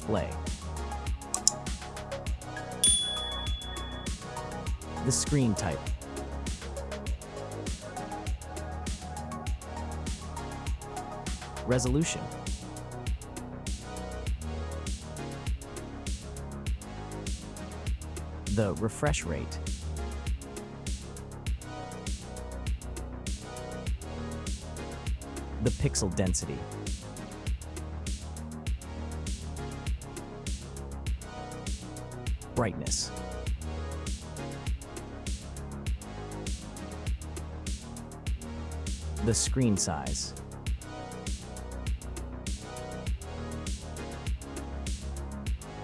display. The screen type. Resolution. The refresh rate. The pixel density. Brightness. The screen size.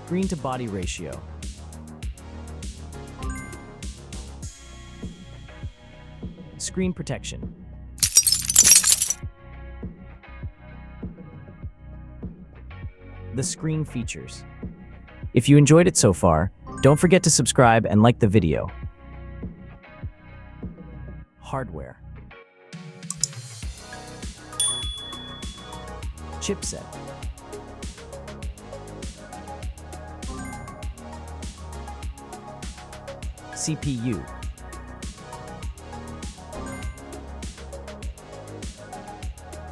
Screen to body ratio. Screen protection. The screen features. If you enjoyed it so far, don't forget to subscribe and like the video. Hardware. Chipset. CPU.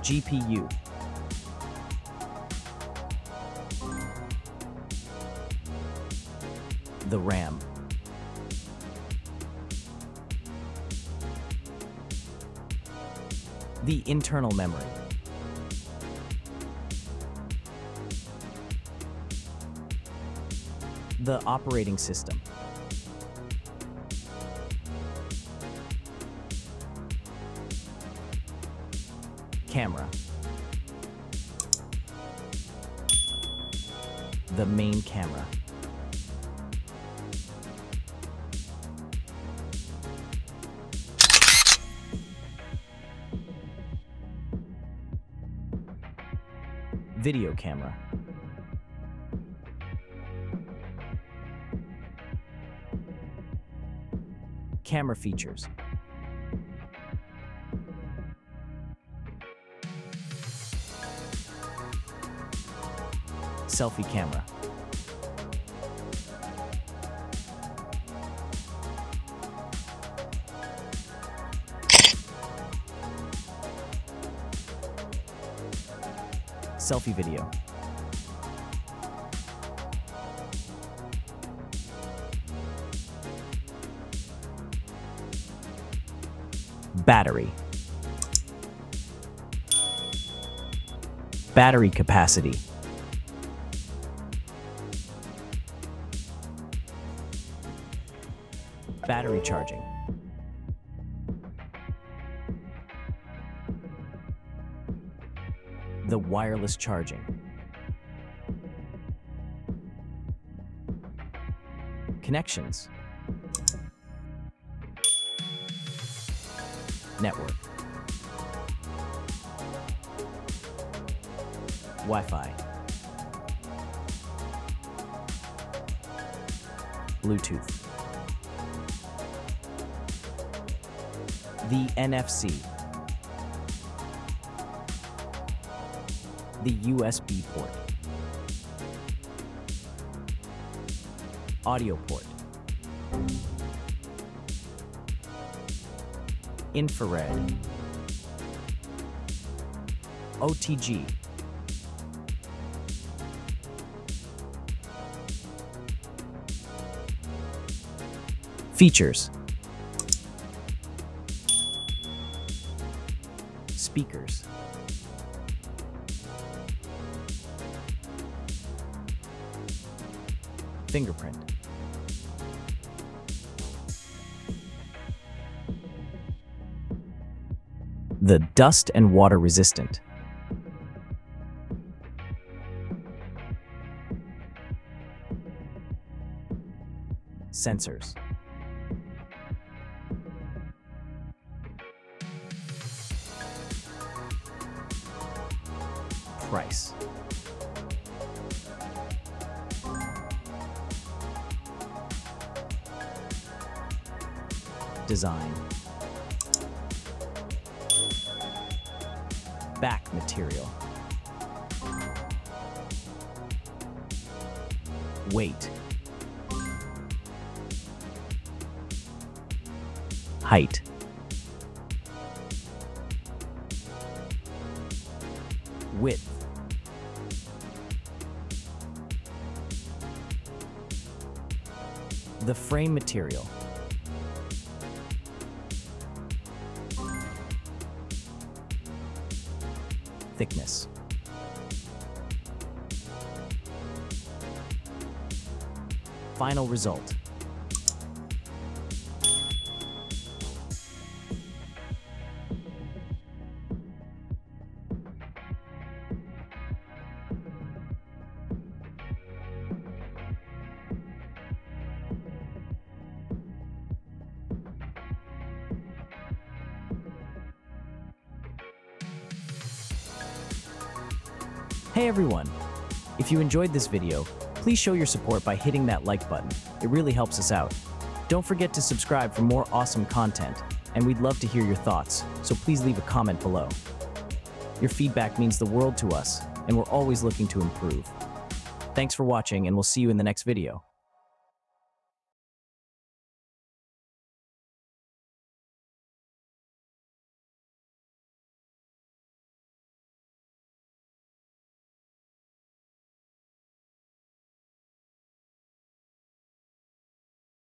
GPU. The RAM. The internal memory. The operating system. Camera. The main camera. Video camera. Camera features. Selfie camera. Selfie video. Battery. Battery capacity. Battery charging. The wireless charging. Connections. Network. Wi-Fi. Bluetooth. The NFC. The USB port. Audio port. Infrared. OTG. Features. Speakers. Fingerprint. The dust and water resistant. Sensors. Price. Design. Back material. Weight. Height. Width. The frame material. Thickness. Final result. Hey everyone! If you enjoyed this video, please show your support by hitting that like button. It really helps us out. Don't forget to subscribe for more awesome content, and we'd love to hear your thoughts, so please leave a comment below. Your feedback means the world to us, and we're always looking to improve. Thanks for watching, and we'll see you in the next video.